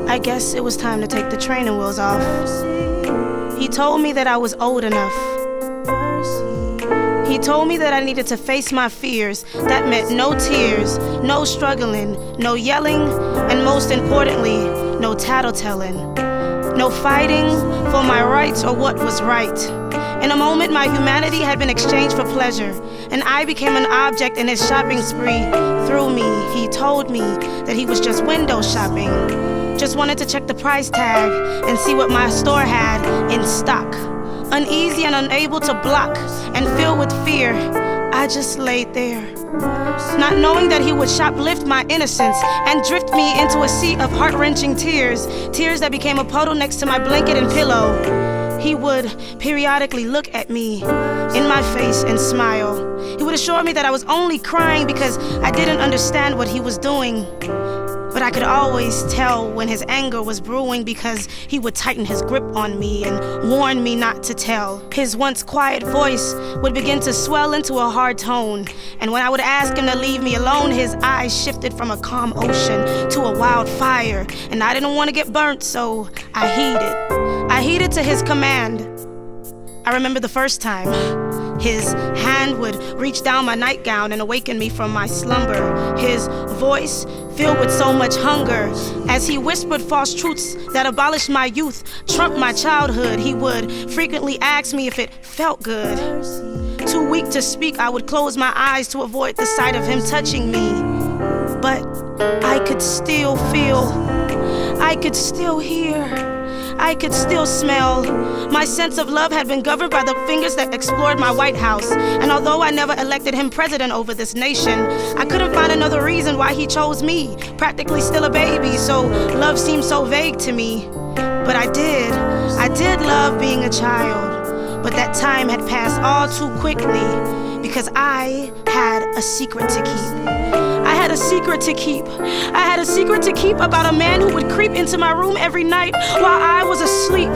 I guess it was time to take the training wheels off. He told me that I was old enough. He told me that I needed to face my fears. That meant no tears, no struggling, no yelling, and most importantly, no tattletelling. No fighting for my rights or what was right. In a moment, my humanity had been exchanged for pleasure, and I became an object in his shopping spree. Through me, he told me that he was just window shopping. Just wanted to check the price tag and see what my store had in stock. Uneasy and unable to block and filled with fear, I just laid there, not knowing that he would shoplift my innocence and drift me into a sea of heart-wrenching tears, tears that became a puddle next to my blanket and pillow. He would periodically look at me in my face and smile. He would assure me that I was only crying because I didn't understand what he was doing. But I could always tell when his anger was brewing because he would tighten his grip on me and warn me not to tell. His once quiet voice would begin to swell into a hard tone, and when I would ask him to leave me alone, his eyes shifted from a calm ocean to a wild fire, and I didn't want to get burnt, so I heeded. I heeded to his command. I remember the first time. His hand would reach down my nightgown and awaken me from my slumber. His voice filled with so much hunger. As he whispered false truths that abolished my youth, trumped my childhood, he would frequently ask me if it felt good. Too weak to speak, I would close my eyes to avoid the sight of him touching me. But I could still feel, I could still hear, I could still smell. My sense of love had been governed by the fingers that explored my White House. And although I never elected him president over this nation, I couldn't find another reason why he chose me, practically still a baby, so love seemed so vague to me. But I did love being a child. But that time had passed all too quickly because I had a secret to keep. I had a secret to keep. I had a secret to keep about a man who would creep into my room every night while I was asleep.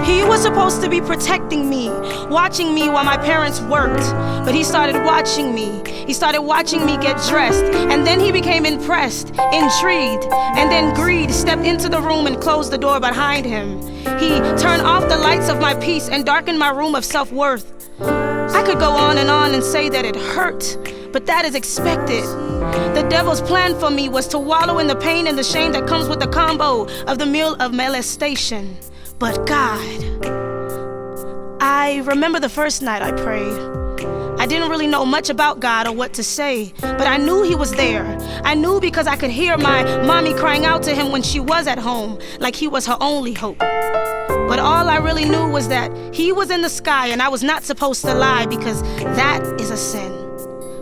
He was supposed to be protecting me, watching me while my parents worked. But he started watching me. He started watching me get dressed. And then he became impressed, intrigued, and then greed stepped into the room and closed the door behind him. He turned off the lights of my peace and darkened my room of self-worth. I could go on and say that it hurt, but that is expected. The devil's plan for me was to wallow in the pain and the shame that comes with the combo of the meal of molestation. But God, I remember the first night I prayed. I didn't really know much about God or what to say, but I knew he was there. I knew because I could hear my mommy crying out to him when she was at home, like he was her only hope. But all I really knew was that he was in the sky and I was not supposed to lie because that is a sin.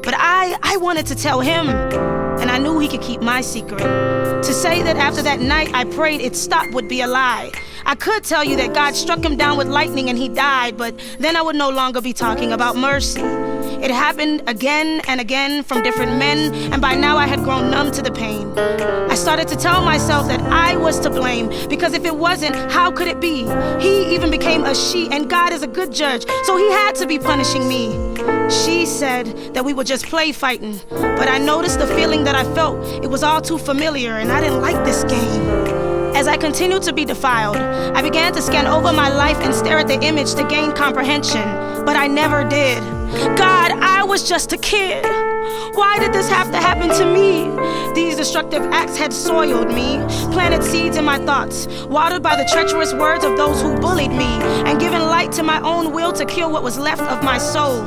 But I wanted to tell him, and I knew he could keep my secret. To say that after that night I prayed it stopped would be a lie. I could tell you that God struck him down with lightning and he died, but then I would no longer be talking about mercy. It happened again and again from different men, and by now I had grown numb to the pain. I started to tell myself that I was to blame, because if it wasn't, how could it be? He even became a she, and God is a good judge, so he had to be punishing me. She said that we would just play fighting, but I noticed the feeling that I felt. It was all too familiar, and I didn't like this game. As I continued to be defiled, I began to scan over my life and stare at the image to gain comprehension, but I never did. God, I was just a kid. Why did this have to happen to me? These destructive acts had soiled me, planted seeds in my thoughts, watered by the treacherous words of those who bullied me, and given light to my own will to kill what was left of my soul.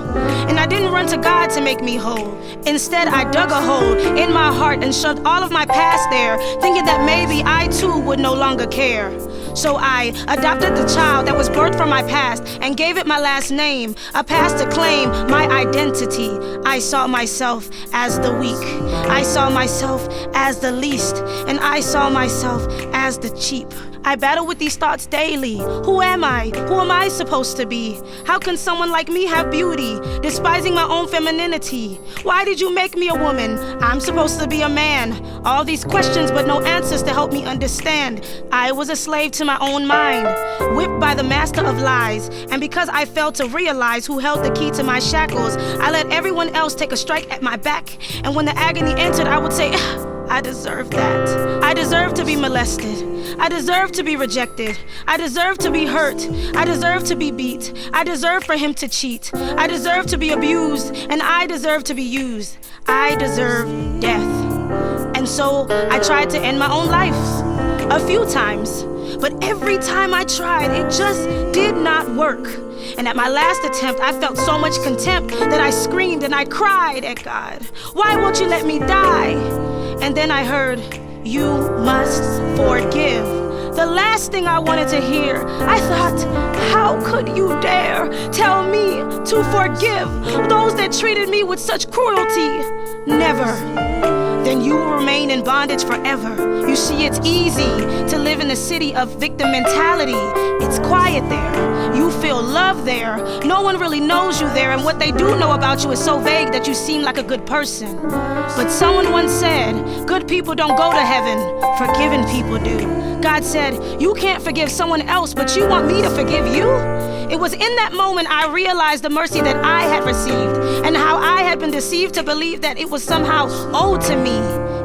And I didn't run to God to make me whole. Instead, I dug a hole in my heart and shoved all of my past there, thinking that maybe I too would no longer care. So I adopted the child that was birthed from my past and gave it my last name, a past to claim my identity. I saw myself as the weak. I saw myself as the least, and I saw myself as the cheap. I battle with these thoughts daily. Who am I? Who am I supposed to be? How can someone like me have beauty, despising my own femininity? Why did you make me a woman? I'm supposed to be a man. All these questions, but no answers to help me understand. I was a slave to my own mind, whipped by the master of lies. And because I failed to realize who held the key to my shackles, I let everyone else take a strike at my back. And when the agony entered, I would say, I deserve that. I deserve to be molested. I deserve to be rejected. I deserve to be hurt. I deserve to be beat. I deserve for him to cheat. I deserve to be abused, and I deserve to be used. I deserve death. And so I tried to end my own life a few times, but every time I tried, it just did not work. And at my last attempt, I felt so much contempt that I screamed and I cried at God, why won't you let me die? And then I heard, you must forgive. The last thing I wanted to hear. I thought, how could you dare tell me to forgive those that treated me with such cruelty? Never. Then you will remain in bondage forever. You see, it's easy to live in the city of victim mentality. It's quiet there. You feel love there. No one really knows you there, and what they do know about you is so vague that you seem like a good person. But someone once said, good people don't go to heaven, forgiven people do. God said, you can't forgive someone else, but you want me to forgive you? It was in that moment I realized the mercy that I had received and how I had been deceived to believe that it was somehow owed to me.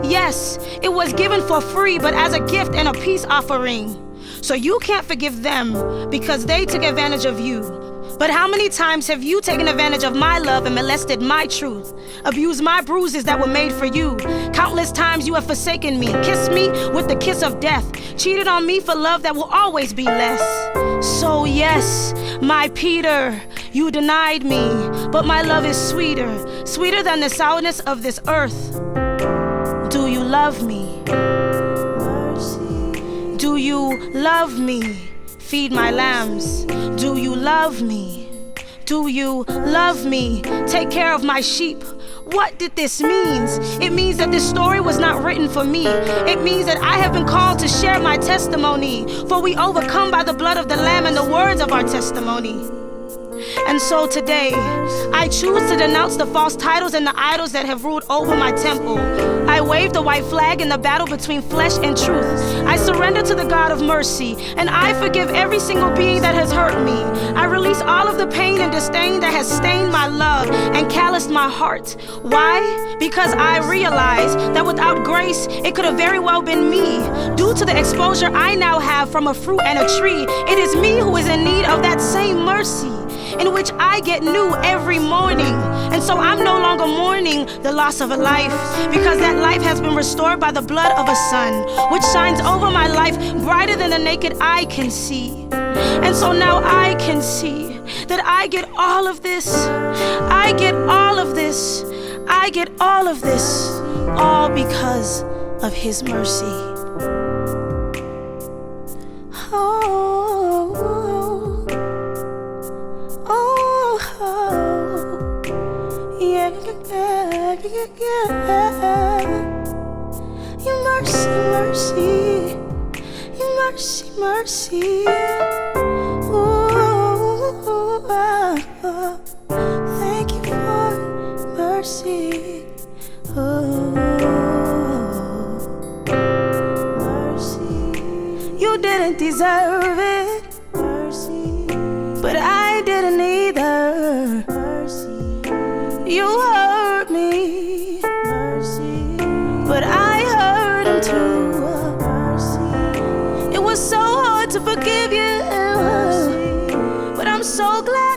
Yes, it was given for free, but as a gift and a peace offering. So you can't forgive them because they took advantage of you. But how many times have you taken advantage of my love and molested my truth? Abused my bruises that were made for you? Countless times you have forsaken me, kissed me with the kiss of death, cheated on me for love that will always be less. So yes, my Peter, you denied me, but my love is sweeter, sweeter than the sourness of this earth. Do you love me? Do you love me? Feed my lambs. Do you love me? Do you love me? Take care of my sheep. What did this mean? It means that this story was not written for me. It means that I have been called to share my testimony, for we overcome by the blood of the Lamb and the words of our testimony. And so today, I choose to denounce the false titles and the idols that have ruled over my temple. I wave the white flag in the battle between flesh and truth. I surrender to the God of mercy, and I forgive every single being that has hurt me. I release all of the pain and disdain that has stained my love and calloused my heart. Why? Because I realize that without grace, it could have very well been me. Due to the exposure I now have from a fruit and a tree, it is me who is in need of that same mercy, in which I get new every morning. And so I'm no longer mourning the loss of a life, because that life has been restored by the blood of a son, which shines over my life brighter than the naked eye can see. And so now I can see that I get all of this. I get all of this. I get all of this, all because of his mercy. Your mercy, mercy, your mercy, mercy. Ooh, thank you for mercy. Oh, mercy. You didn't deserve it, mercy, but I didn't either. Mercy. You hurt me, mercy, but I hurt him too. Mercy. It was so hard to forgive you, mercy, but I'm so glad